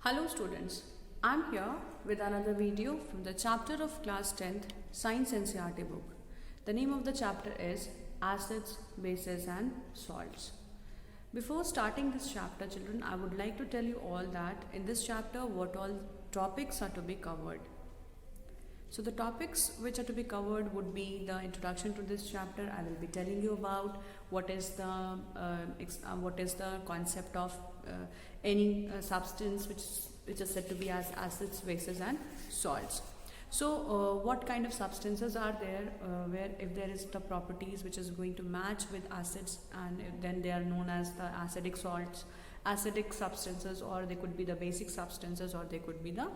Hello students, I'm here with another video from the chapter of class 10th Science NCERT book. The name of the chapter is Acids, Bases and Salts. Before starting this chapter, children, I would like to tell you all that in this chapter what all topics are to be covered. So the topics which are to be covered would be the introduction to this chapter. I will be telling you about what is the concept of any substance which is said to be as acids, bases and salts. So what kind of substances are there where if there is the properties which is going to match with acids, and then they are known as the acidic salts, acidic substances, or they could be the basic substances, or they could be the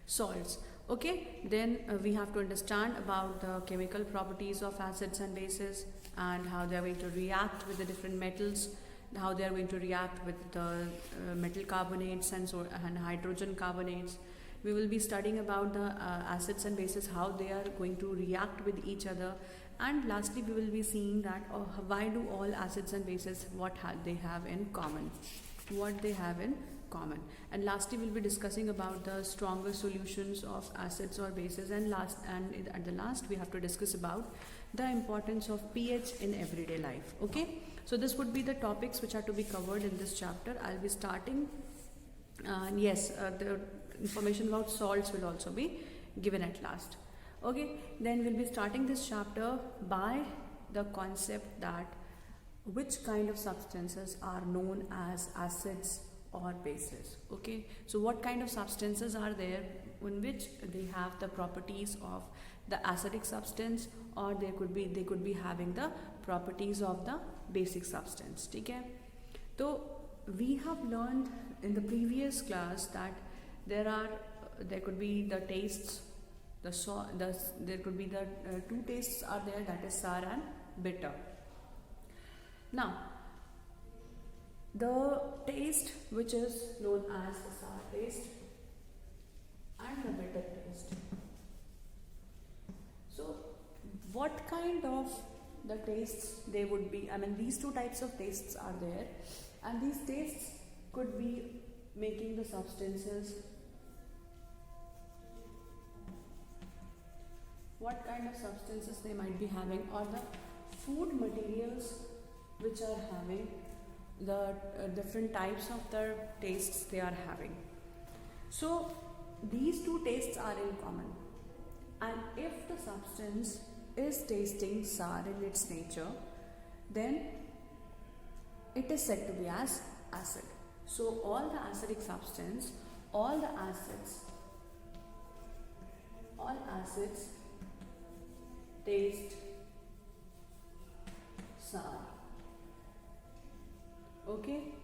salts. Okay, then we have to understand about the chemical properties of acids and bases and how they are going to react with the different metals, how they are going to react with the metal carbonates and hydrogen carbonates. We will be studying about the acids and bases, how they are going to react with each other, and lastly we will be seeing that why do all acids and bases, they have in common, and lastly we'll be discussing about the stronger solutions of acids or bases, and at the last we have to discuss about the importance of pH in everyday life. Okay, so this would be the topics which are to be covered in this chapter. I'll be starting, and yes, the information about salts will also be given at last. Okay, then we'll be starting this chapter by the concept that which kind of substances are known as acids or bases. Okay, so what kind of substances are there in which they have the properties of the acidic substance, or they could be having the properties of the basic substance. Okay, so we have learned in the previous class that there could be the tastes, there could be the two tastes are there, that is sour and bitter. Now, the taste which is known as the sour taste and the bitter taste. So, what kind of the tastes they would be? I mean, these two types of tastes are there, and these tastes could be making the substances. What kind of substances they might be having, or the food materials which are having the different types of the tastes they are having. So these two tastes are in common, and if the substance is tasting sour in its nature, then it is said to be as acid. So all the acidic substance, all acids taste sour. Okay,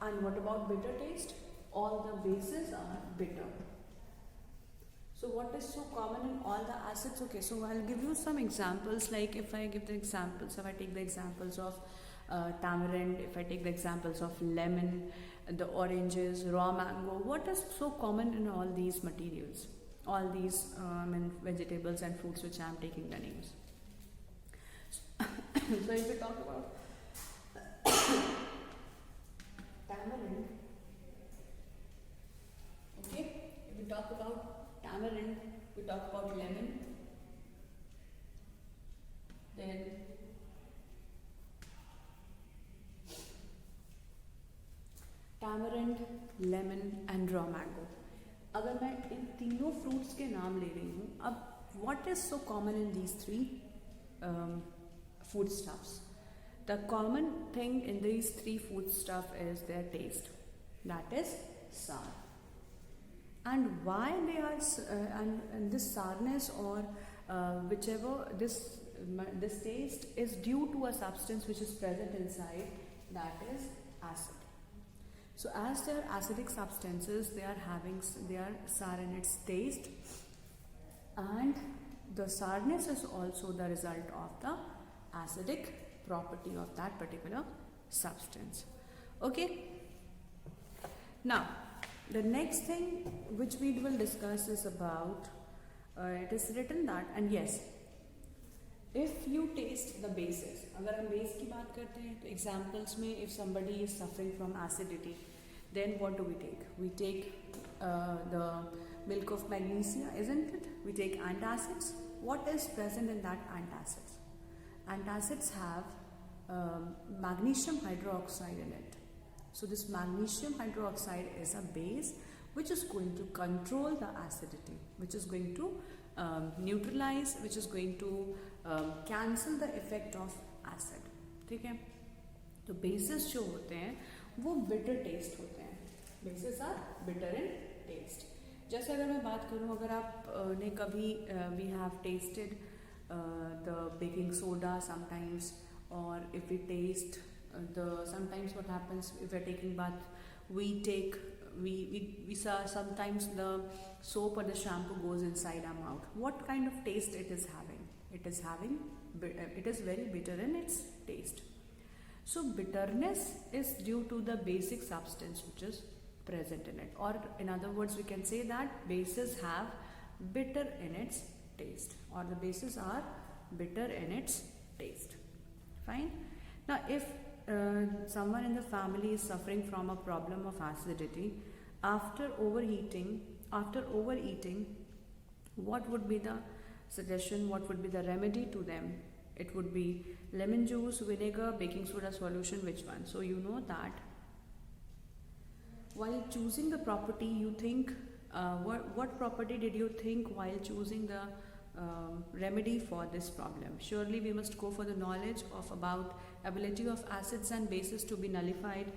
and what about bitter taste? All the bases are bitter. So what is so common in all the acids? Okay, so I'll give you some examples. Like if I take the examples of tamarind, if I take the examples of lemon, the oranges, raw mango, what is so common in all these materials, all these vegetables and fruits which I am taking the names. So if we talk about tamarind, okay, if we talk about tamarind, we talk about lemon, then tamarind, lemon and raw mango. अगर मैं इन तीनों fruits के नाम ले रही हूँ, अब what is so common in these three foodstuffs? The common thing in these three foodstuff is their taste, that is sour. And why they are and this sourness or whichever this taste is due to a substance which is present inside, that is acid. So as they are acidic substances, they are sour in its taste, and the sourness is also the result of the acidic property of that particular substance. Okay, now the next thing which we will discuss is about it is written that, and yes, if you taste the bases, अगर हम base की बात करते हैं तो examples में if somebody is suffering from acidity, Then what do we take? We take the milk of magnesia, isn't it? We take antacids. What is present in that antacids? Antacids have magnesium hydroxide in it. So this magnesium hydroxide is a base which is going to control the acidity, which is going to neutralize, which is going to cancel the effect of acid. ठीक है? तो bases जो होते हैं वो bitter taste होते हैं. Bases are bitter in taste. जैसे अगर मैं बात करूँ, अगर आप ने कभी we have tasted the baking soda sometimes, or if we taste sometimes what happens if we're taking bath, we saw sometimes the soap or the shampoo goes inside our mouth. What kind of taste it is having? It is very bitter in its taste. So bitterness is due to the basic substance which is present in it, or in other words we can say that bases have bitter in its taste, or the bases are bitter in its taste. Fine. Now if someone in the family is suffering from a problem of acidity after overeating, what would be the suggestion, what would be the remedy to them? It would be lemon juice, vinegar, baking soda solution, which one? So you know that while choosing the property, you think what property did you think while choosing the remedy for this problem? Surely we must go for the knowledge of about ability of acids and bases to be nullified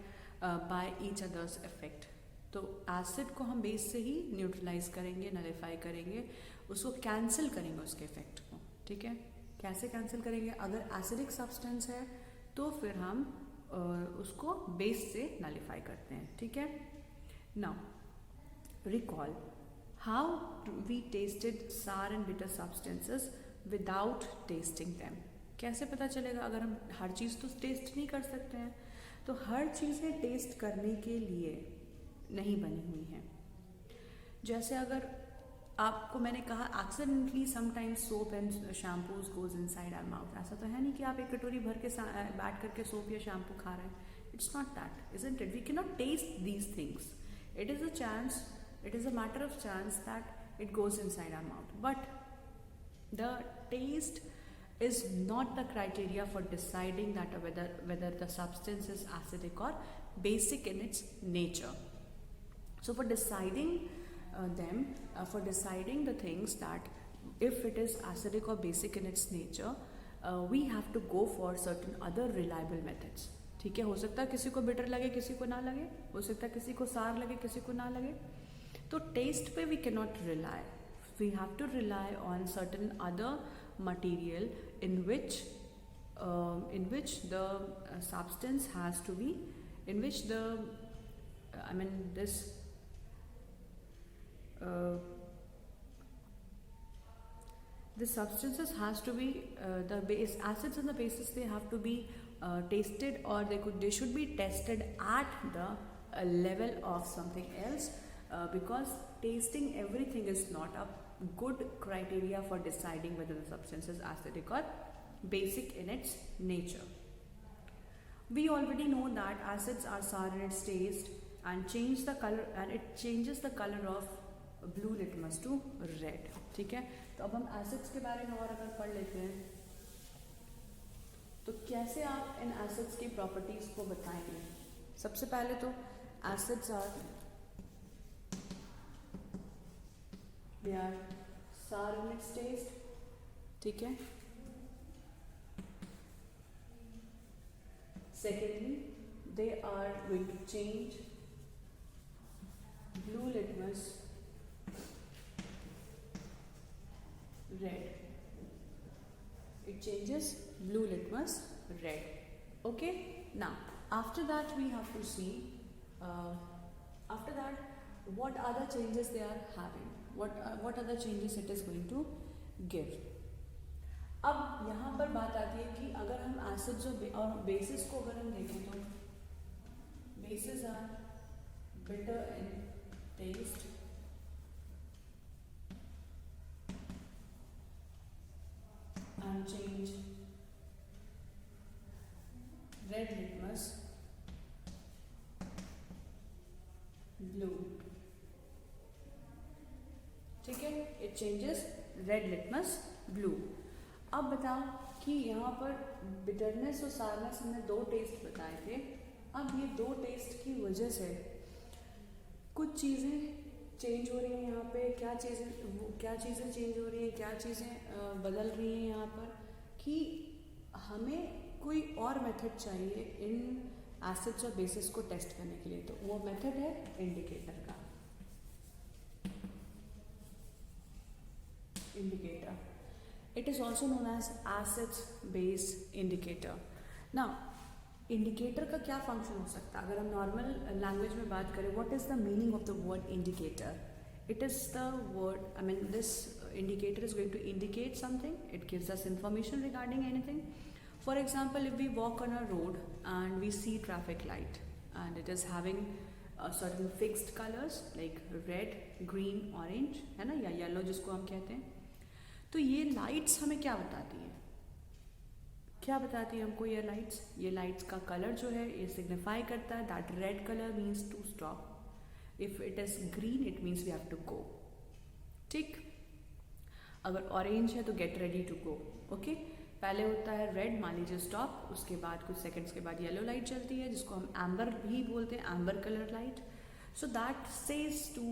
by each other's effect. तो acid को हम base से ही neutralise करेंगे, nullify करेंगे, उसको cancel करेंगे उसके effect को. ठीक है? कैसे कैंसिल करेंगे? अगर एसिडिक सब्सटेंस है तो फिर हम उसको बेस से नलिफाई करते हैं. ठीक है? Now recall how we tasted sour and bitter substances without tasting them. कैसे पता चलेगा? अगर हम हर चीज़ तो टेस्ट नहीं कर सकते हैं, तो हर चीज़ें टेस्ट करने के लिए नहीं बनी हुई हैं. जैसे अगर आपको मैंने कहा accidentally sometimes soap and shampoos goes inside our mouth. ऐसा तो है नहीं कि आप एक कटोरी भर के बैठ करके सोप या शैम्पू खा रहे हैं. It's not that, isn't it? We cannot taste these things. It is a matter of chance that it goes inside our mouth. But the taste is not the criteria for deciding that whether the substance is acidic or basic in its nature. So for deciding for deciding the things that if it is acidic or basic in its nature, we have to go for certain other reliable methods. ठीक है? हो सकता है किसी को bitter लगे, किसी को ना लगे. हो सकता है किसी को सार लगे, किसी को ना लगे. तो टेस्ट पे we cannot rely. We have to rely on certain other material in which the substance has to be, in which the the substances has to be the base acids and the bases, they have to be tasted, or they should be tested at the level of something else. Because tasting everything is not a good criteria for deciding whether the substance is acidic or basic in its nature. We already know that acids are sour in its taste and change the color, and it changes the color of blue litmus to red. ठीक है? तो अब हम acids के बारे में और अगर पढ़ लेते हैं, तो कैसे आप इन एसिड्स की प्रॉपर्टीज को बताएंगे? सबसे पहले तो acids they are sour in its taste. ठीक है? Secondly, they are going to change blue litmus red. It changes blue litmus red. Okay? Now, after that we have to see what other changes they are having. What other changes it is going to give. अब यहाँ पर बात आती है कि अगर हम acids और बेसिस को अगर हम देखें तो bases are bitter in taste and change red litmus ठीक है, it changes red litmus blue. अब बताओ कि यहाँ पर बिटरनेस और सारनेस हमने दो टेस्ट बताए थे। अब ये दो टेस्ट की वजह से कुछ चीज़ें चेंज हो रही हैं यहाँ पे। क्या चीज़ें चेंज हो रही हैं, क्या चीज़ें बदल रही हैं यहाँ पर, कि हमें कोई और मेथड चाहिए इन एसिड्स और बेसिस को टेस्ट करने के लिए। तो वो मेथड है इंडिकेटर का। Indicator, it is also known as acids base indicator. Now indicator का क्या फंक्शन हो सकता है? अगर हम नॉर्मल लैंग्वेज में बात करें, what is the meaning of the word indicator? It is the word, I mean this indicator is going to indicate something. It gives us information regarding anything. For example, if we walk on a road and we see traffic light and it is having certain fixed colors like red, green, orange, है ना, या yellow जिसको हम कहते हैं, तो ये lights हमें क्या बताती हैं? क्या बताती है हमको ये लाइट्स? ये लाइट्स का कलर जो है ये सिग्निफाई करता है that red colour means to stop, if it is green it means we have to go. ठीक, अगर ऑरेंज है तो get ready to go. Okay, पहले होता है रेड, मान लीजिए स्टॉप, उसके बाद कुछ सेकंड्स के बाद येलो लाइट चलती है जिसको हम एम्बर भी बोलते हैं, amber colour light. So that says to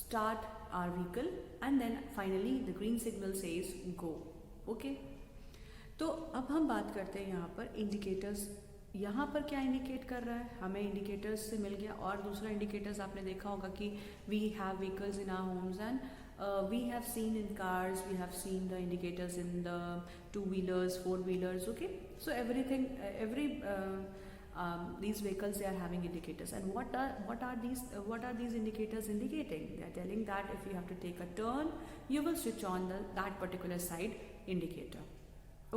start our vehicle and then finally the green signal says go. Okay, तो अब हम बात करते हैं यहाँ पर इंडिकेटर्स। यहाँ पर क्या इंडिकेट कर रहा है? हमें इंडिकेटर्स से मिल गया, और दूसरा इंडिकेटर्स आपने देखा होगा कि we have vehicles in our homes and we have seen in cars, we have seen the indicators in the two-wheelers, four-wheelers. Okay, so everything, these vehicles, they are having indicators. And what are these indicators indicating? They are telling that if you have to take a turn, you will switch on that particular side indicator.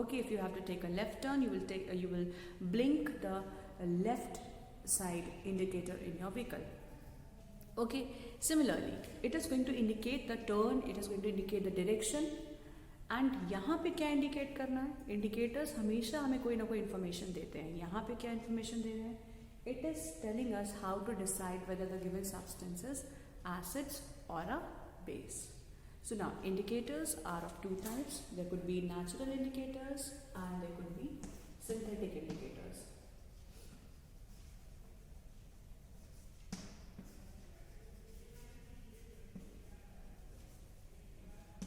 Okay, if you have to take a left turn, you will blink the left side indicator in your vehicle. Okay, similarly it is going to indicate the turn, it is going to indicate the direction. And यहाँ पे क्या indicate करना है? Indicators हमेशा हमें कोई ना कोई इन्फॉर्मेशन देते हैं। यहाँ पे क्या इन्फॉर्मेशन दे रहे हैं? It is telling us how to decide whether the given substances acids और a base. So now indicators are of two types. There could be natural indicators and there could be synthetic indicators.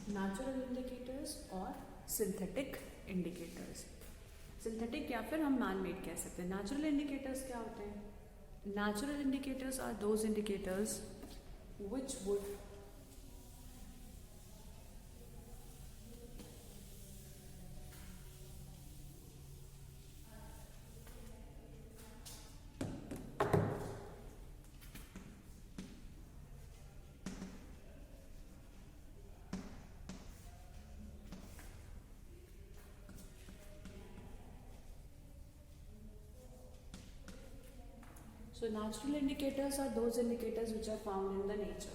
Natural indicators और synthetic indicators. Synthetic या फिर हम man made कह सकते हैं. Natural indicators क्या होते हैं? Natural indicators are those indicators which would So natural indicators are those indicators which are found in the nature.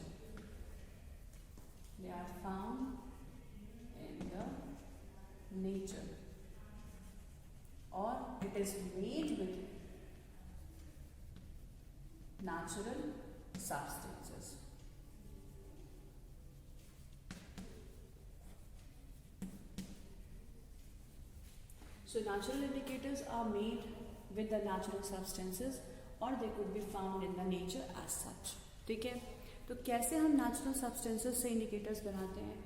They are found in the nature, or it is made with natural substances. So natural indicators are made with the natural substances और they could be found in the nature as such. ठीक है, तो कैसे हम natural substances से indicators बनाते हैं?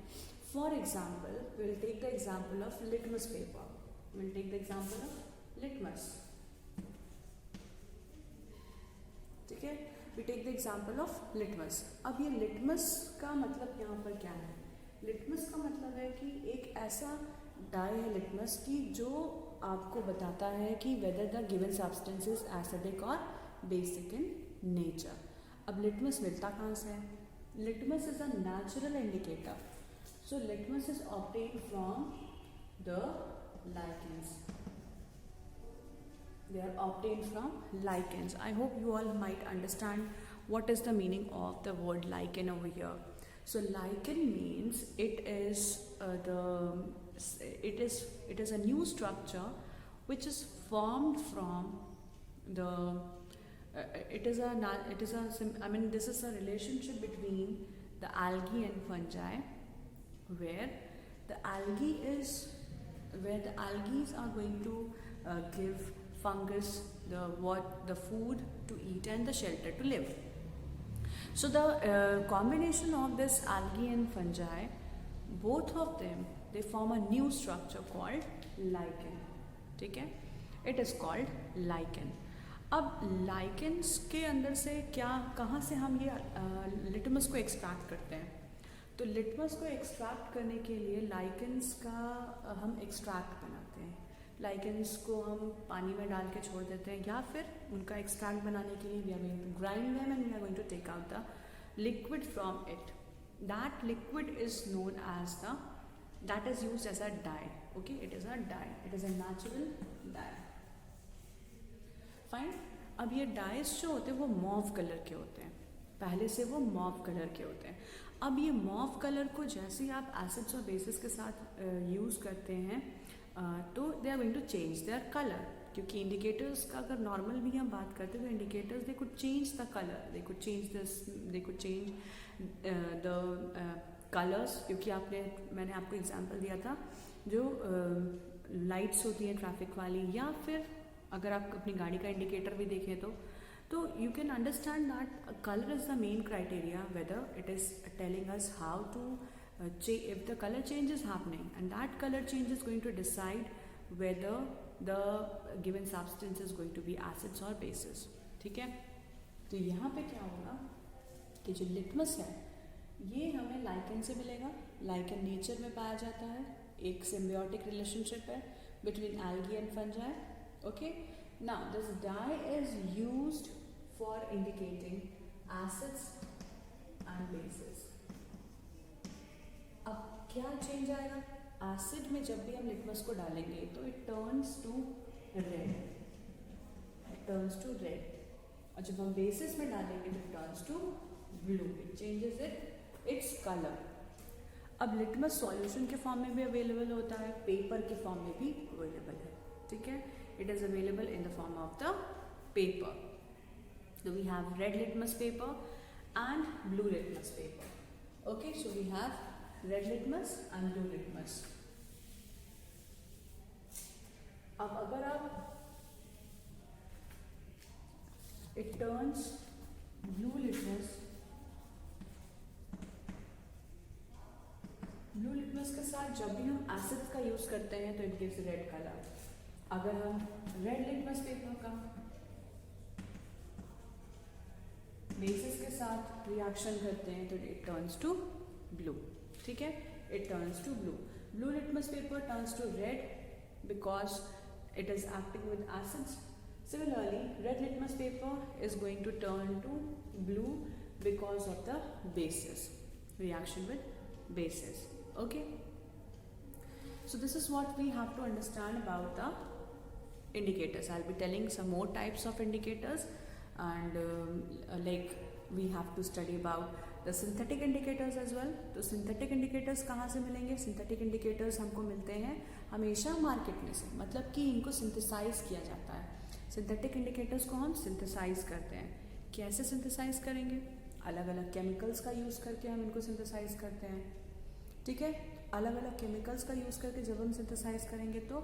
For example, we'll take the example of litmus paper. We'll take the example of litmus. ठीक है, we take the example of litmus. अब ये litmus का मतलब यहाँ पर क्या है? litmus का मतलब है कि एक ऐसा डाई है litmus की जो आपको बताता है कि whether the given substance is acidic or basic in nature. अब litmus मिलता कहाँ से है? Litmus is a natural indicator. So litmus is obtained from the lichens. They are obtained from lichens. I hope you all might understand what is the meaning of the word lichen over here. So lichen means it is a new structure which is formed from the this is a relationship between the algae and fungi, where the algae are going to give fungus the food to eat and the shelter to live. So the combination of this algae and fungi, both of them, they form a new structure called lichen. ठीक है, it is called lichen. अब lichens के अंदर से कहाँ से हम ये लिटमस को एक्सट्रैक्ट करते हैं? तो लिटमस को एक्सट्रैक्ट करने के लिए लाइकेंस का हम एक्सट्रैक्ट बनाते हैं. लाइकेंस को हम पानी में डाल के छोड़ देते हैं, या फिर उनका एक्सट्रैक्ट बनाने के लिए we are going to grind them and we are going to take out the liquid from it. That liquid is known as that is used as a dye. Okay, it is a dye, it is a natural dye. Fine. अब ये dies जो होते हैं वो mauve colour के होते हैं, पहले से वो मॉव कलर के होते हैं. अब ये मॉव कलर को जैसे ही आप एसिड्स और बेसिस के साथ यूज़ करते हैं तो they are going to change their colour. क्योंकि इंडिकेटर्स का अगर नॉर्मल भी हम बात करते हैं तो indicators they could change the colour, they could change this, they could change the colours. क्योंकि मैंने आपको एग्जांपल दिया था जो लाइट्स होती हैं ट्रैफिक वाली, या फिर अगर आप अपनी गाड़ी का इंडिकेटर भी देखें तो you can understand that colour is the main criteria whether it is telling us how to if the color change is happening, and that color change is going to decide whether the given substance is going to be acids or bases. ठीक है, तो यहाँ पे क्या होगा कि जो litmus है ये हमें लाइकेन से मिलेगा. लाइकेन नेचर में पाया जाता है, एक सिम्बियोटिक रिलेशनशिप है between algae and fungi. Okay, now this dye is used for indicating acids and bases. अब क्या चेंज आएगा? एसिड में जब भी हम लिटमस को डालेंगे तो इट टर्न्स टू रेड, और जब हम बेसिस में डालेंगे तो it turns to blue, it changes its colour. अब लिटमस सॉल्यूशन के फॉर्म में भी अवेलेबल होता है, पेपर के फॉर्म में भी अवेलेबल है. ठीक है, it is available in the form of the paper. So we have red litmus paper and blue litmus paper. Okay, so we have red litmus and blue litmus. अब अगर आप it turns blue litmus के साथ जब भी हम acid का use करते हैं तो it gives red color. अगर हम रेड लिटमस पेपर का बेसिस के साथ रिएक्शन करते हैं तो इट टर्न्स टू ब्लू. ठीक है, it turns to blue. Blue litmus paper turns to red because it is acting with acids. Similarly red litmus paper is going to turn to blue because of the bases, reaction with bases. Okay, so this is what we have to understand about the indicators. I'll be telling some more types of indicators, and like we have to study about the synthetic indicators as well. तो synthetic indicators कहाँ से मिलेंगे? synthetic indicators हमको मिलते हैं हमेशा market में से, मतलब कि इनको सिंथेसाइज किया जाता है. synthetic indicators को हम सिंथेसाइज करते हैं. कैसे सिंथेसाइज करेंगे? अलग अलग केमिकल्स का यूज़ करके हम इनको सिंथेसाइज करते हैं. ठीक है, अलग अलग केमिकल्स का यूज़ करके जब हम सिंथेसाइज करेंगे तो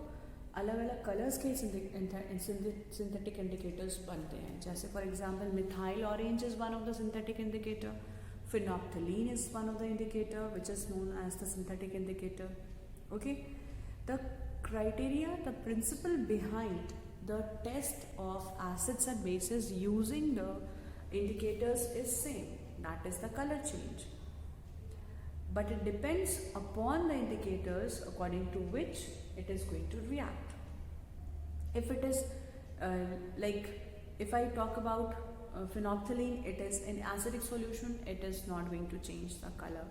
अलग अलग कलर्स के सिंथेटिक इंडिकेटर्स बनते हैं. जैसे for example methyl orange is one of the synthetic indicator, phenolphthalein is one of the indicator which is known as the synthetic indicator. Okay, the criteria, the principle behind the test of acids and bases using the indicators is same, that is the color change, but it depends upon the indicators according to which it is going to react. If it is like if I talk about phenolphthalein, it is in acidic solution, it is not going to change the color.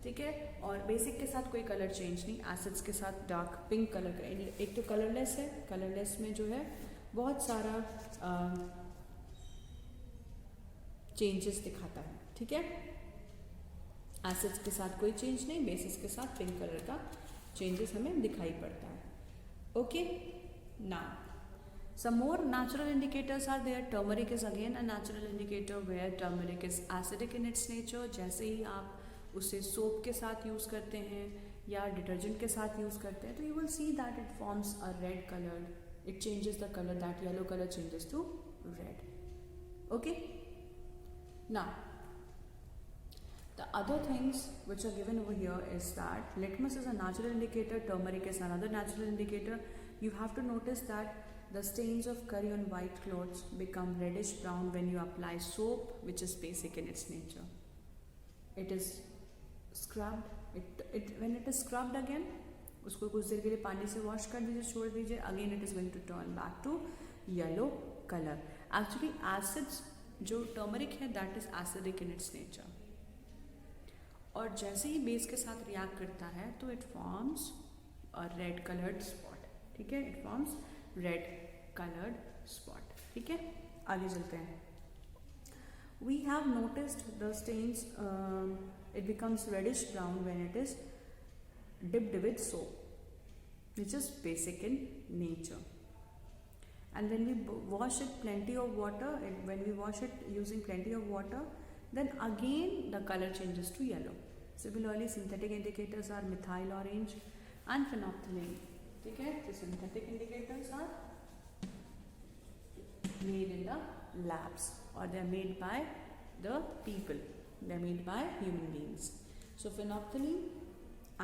ठीक है, और basic के साथ कोई colour change नहीं, acids के साथ dark pink colour का. एक तो कलरलेस है, कलरलेस में जो है बहुत सारा चेंजेस दिखाता है. ठीक है, एसिड्स के साथ कोई चेंज नहीं, बेसिस के साथ पिंक कलर का चेंजेस हमें दिखाई पड़ता है. Okay, now some more natural indicators are there. Turmeric is again a natural indicator where turmeric is acidic in its nature. जैसे ही आप उसे सोप के साथ यूज़ करते हैं या डिटर्जेंट के साथ यूज़ करते हैं, तो you will see that it forms a red coloured, it changes the colour, that yellow colour changes to red. Okay, now the other things which are given over here is that litmus is a natural indicator, turmeric is another natural indicator. You have to notice that the stains of curry on white clothes become reddish brown when you apply soap, which is basic in its nature. It is scrubbed, when it is scrubbed again, उसको कुछ देर के लिए पानी से wash कर दीजिए, छोड़ दीजिए, again it is going to turn back to yellow colour. Actually acids, जो टर्मरिक है that is acidic in its nature, और जैसे ही बेस के साथ रिएक्ट करता है तो it forms a red coloured spot. ठीक है, it forms red coloured spot. ठीक है, आगे चलते हैं. We have noticed the stains, it becomes reddish brown when it is dipped with soap, which is basic in nature. And when we wash it plenty of water, when we wash it using plenty of water, then again the color changes to yellow. Similarly, synthetic indicators are methyl orange and phenolphthalein. Okay, the synthetic indicators are made in the labs, or they are made by the people. They are made by human beings. So phenolphthalein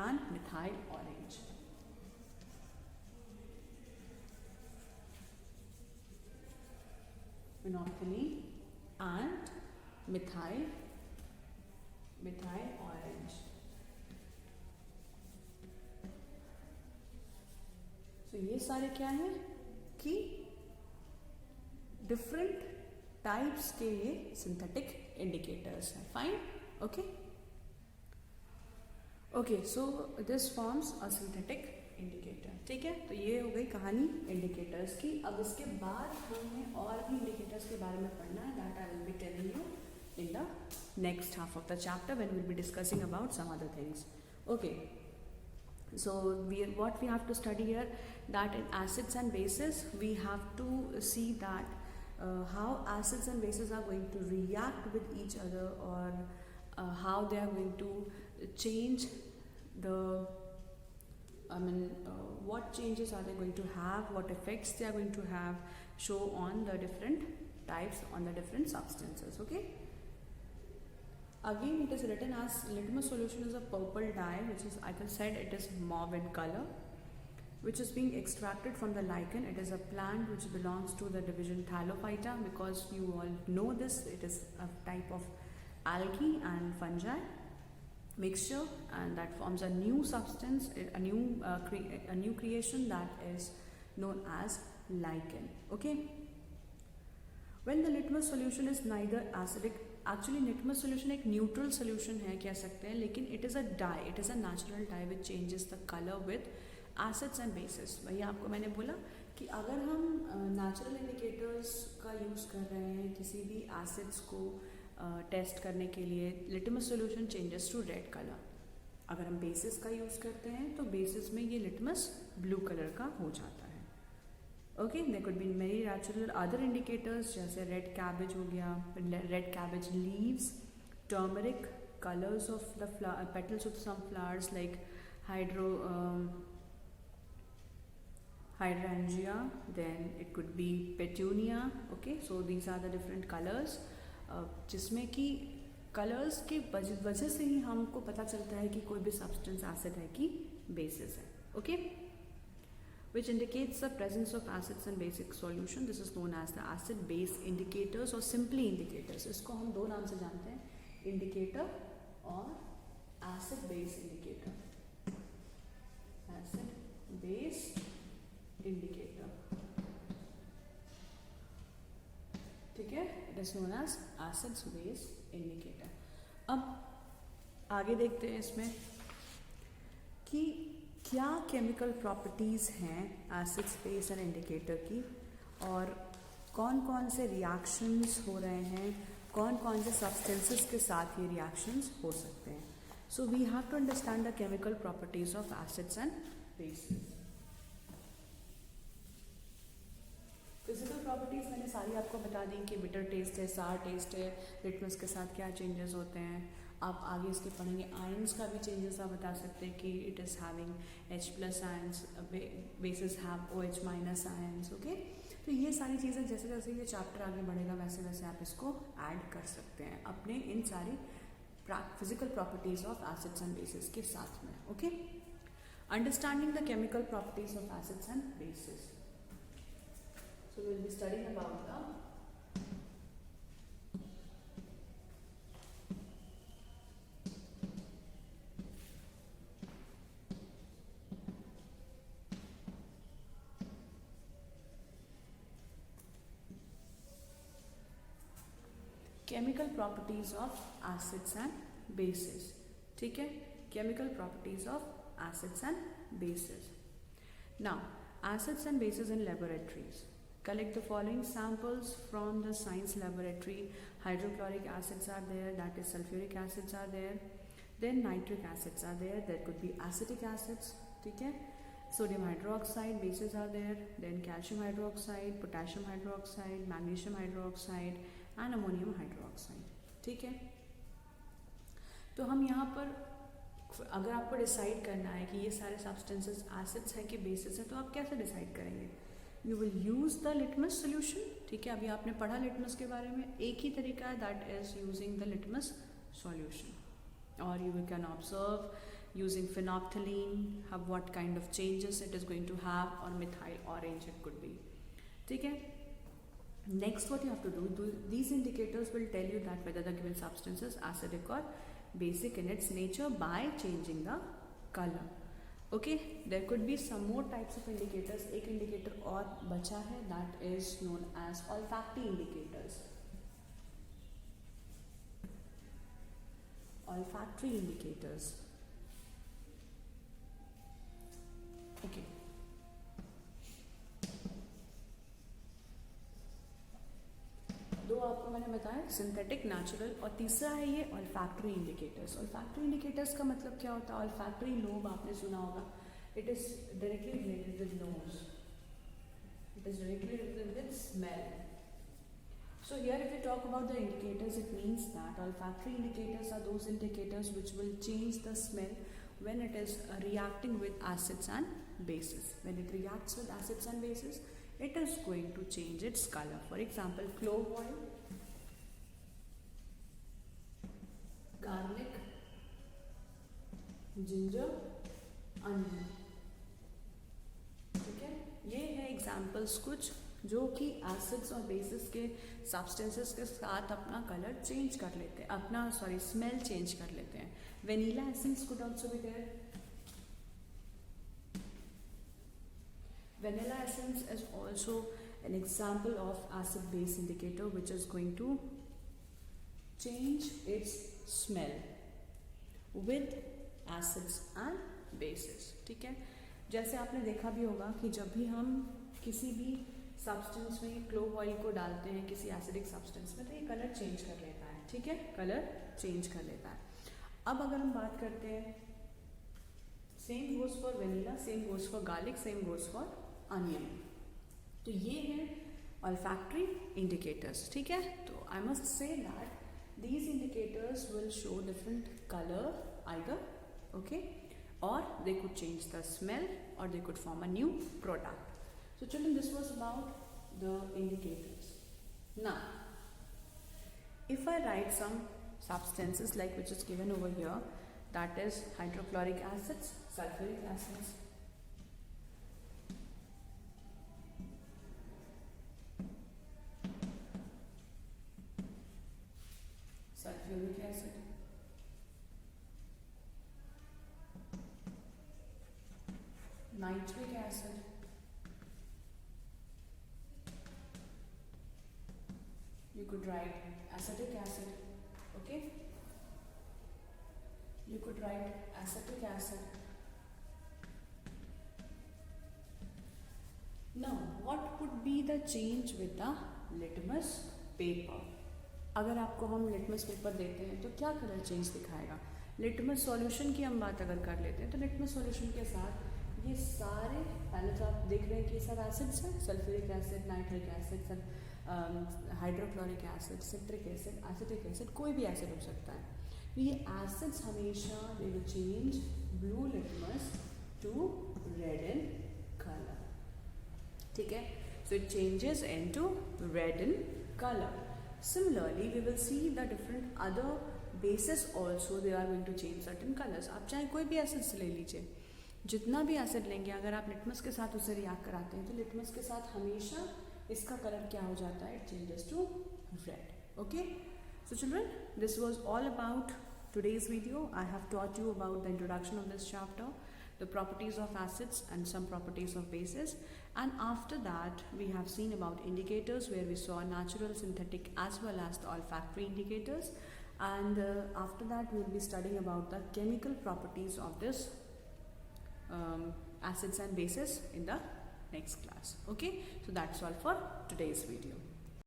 and methyl orange. Phenolphthalein and methyl orange. So ये सारे क्या हैं कि different types के ये synthetic indicators हैं. Fine, okay okay. So this forms a synthetic indicator. ठीक है, तो ये हो गई कहानी इंडिकेटर्स की. अब इसके बाद हमें और भी इंडिकेटर्स के बारे में पढ़ना है, that I will be telling you in the next half of the chapter when we will be discussing about some other things. Okay, so what we have to study here, that in acids and bases we have to see that how acids and bases are going to react with each other, or how they are going to change the what changes are they going to have, what effects they are going to have, show on the different types, on the different substances. Okay, again it is written as litmus solution is a purple dye, which is, like I said, it is mauve in color, which is being extracted from the lichen. It is a plant which belongs to the division Thallophyta, because you all know this, it is a type of algae and fungi mixture, and that forms a new substance, a new creation that is known as lichen. Okay, when the litmus solution is neither acidic, actually litmus solution एक neutral solution है कह सकते हैं, लेकिन it is a dye, it is a natural dye which changes the colour with acids and bases. वही आपको मैंने बोला कि अगर हम नेचुरल इंडिकेटर्स का यूज़ कर रहे हैं किसी भी एसिड्स को टेस्ट करने के लिए, litmus solution changes to red colour. अगर हम बेसिस का यूज़ करते हैं तो बेसिस में ये लिटमस ब्लू कलर का हो जाता है. Okay, there could be many natural other indicators, जैसे रेड कैबेज हो गया, red cabbage leaves, turmeric, colours of the petals of some flowers like hydrangea, then it could be petunia. Okay, so these are the different colors, जिसमें कि colours के वजह से ही हमको पता चलता है कि कोई भी सब्सटेंस एसिड है कि बेसिस है. Okay, which indicates the presence of acids and basic solution. This is known as the acid base indicators or simply indicators. इसको हम दो नाम से जानते हैं, indicator और acid base indicator. Acid base indicator. ठीक है, it is known as acid base indicator. अब आगे देखते हैं इसमें कि क्या केमिकल प्रॉपर्टीज़ हैं एसिड्स बेस एंड इंडिकेटर की, और कौन कौन से रिएक्शंस हो रहे हैं, कौन कौन से सब्सटेंसेस के साथ ये रिएक्शंस हो सकते हैं. So we have to understand the chemical properties of acids and bases. Physical properties मैंने सारी आपको बता दी कि बिटर टेस्ट है, सार टेस्ट है, लिटमस के साथ क्या चेंजेस होते हैं, आप आगे इसके पढ़ेंगे आयंस का भी चेंजेस आप बता सकते हैं कि it is having H+ ions, basis have OH- ions, okay. तो ये सारी चीज़ें जैसे जैसे ये चैप्टर आगे बढ़ेगा वैसे वैसे आप इसको ऐड कर सकते हैं अपने इन सारी physical properties of acids and basis के साथ में, okay. Understanding the chemical properties of acids and basis, so we'll be studying about the chemical properties of acids and basis, ठीक है, chemical properties of acids and basis. Now acids and bases in laboratories. Collect the following samples from the science laboratory. Hydrochloric acids are there, that is sulfuric acids are there, then nitric acids are there, there could be acetic acids, ठीक है, sodium hydroxide bases are there, then calcium hydroxide, potassium hydroxide, magnesium hydroxide and ammonium hydroxide, ठीक है। तो हम यहाँ पर अगर आपको डिसाइड करना है कि ये सारे सब्सटेंसेस एसिड्स हैं कि बेसिस हैं तो आप कैसे डिसाइड करेंगे? You will use the litmus solution, ठीक है। अभी आपने पढ़ा लिटमस के बारे में, एक ही तरीका है, that is using the litmus solution. और you can observe using phenolphthalein have what kind of changes it is going to have, or methyl orange it could be, ठीक है। Next what you have to do, these indicators will tell you that whether the given substance is acidic or basic in its nature by changing the color, okay। There could be some more types of indicators, एक indicator और बचा है, that is known as olfactory indicators, olfactory indicators, okay। दो आपको मैंने बताया, synthetic, natural, और तीसरा है ये ऑल्फैक्टरी इंडिकेटर्स। ऑल्फैक्टरी इंडिकेटर्स का मतलब क्या होता है? ऑल्फैक्टरी लोब आपने सुना होगा, it is directly related with nose, it is directly related with smell. So here if we talk about the indicators, it means that olfactory indicators are those indicators which will change the smell when it is reacting with acids and bases. When it reacts with acids and bases, it is going to change its color. For example, clove oil, garlic, ginger, onion, ठीक है। ये है examples कुछ जो कि acids और basis के substances के साथ अपना कलर चेंज कर लेते हैं, अपना स्मेल चेंज कर लेते हैं। Vanilla essence could also be there. Vanilla essence is also an example of acid-base indicator which is going to change its smell with acids and bases, ठीक है। जैसे आपने देखा भी होगा कि जब भी हम किसी भी सब्सटेंस में क्लोव ऑयल को डालते हैं किसी एसिडिक सब्सटेंस में, तो ये कलर चेंज कर लेता है, ठीक है, कलर चेंज कर लेता है। अब अगर हम बात करते हैं, same goes for vanilla, same goes for garlic, same goes for onion, तो ये है olfactory indicators, ठीक है। तो I must say that these indicators will show different color either, okay, or they could change the smell or they could form a new product. So children, this was about the indicators. Now if I write some substances like which is given over here, that is hydrochloric acids, sulfuric acids, sulfuric acid, nitric acid, you could write acetic acid, okay, you could write acetic acid. Now what would be the change with the litmus paper? अगर आपको हम litmus paper देते हैं तो क्या colour change दिखाएगा? Litmus solution की हम बात अगर कर लेते हैं तो लिटमस सॉल्यूशन के साथ ये सारे, पहले तो आप देख रहे हैं कि सब एसिड्स हैं, sulphuric acid, nitric acid, hydrochloric acid, citric acid, acetic acid, कोई भी एसिड हो सकता है। तो ये एसिड्स हमेशा they will change blue litmus to red in colour. ठीक है, so it changes into red in color. Similarly, we will see the different other bases also, they are going to change certain colors. आप चाहे कोई भी acids ले लीजिए, जितना भी एसिड लेंगे, अगर आप लिटमस के साथ उसे रिएक्ट कराते हैं तो लिटमस के साथ हमेशा इसका कलर क्या हो जाता है, it changes to red. Okay, so children, this was all about today's video. I have taught you about the introduction of this chapter, the properties of acids and some properties of bases, and after that we have seen about indicators, where we saw natural, synthetic as well as the olfactory indicators, and after that we will be studying about the chemical properties of this acids and bases in the next class. Okay, so that's all for today's video.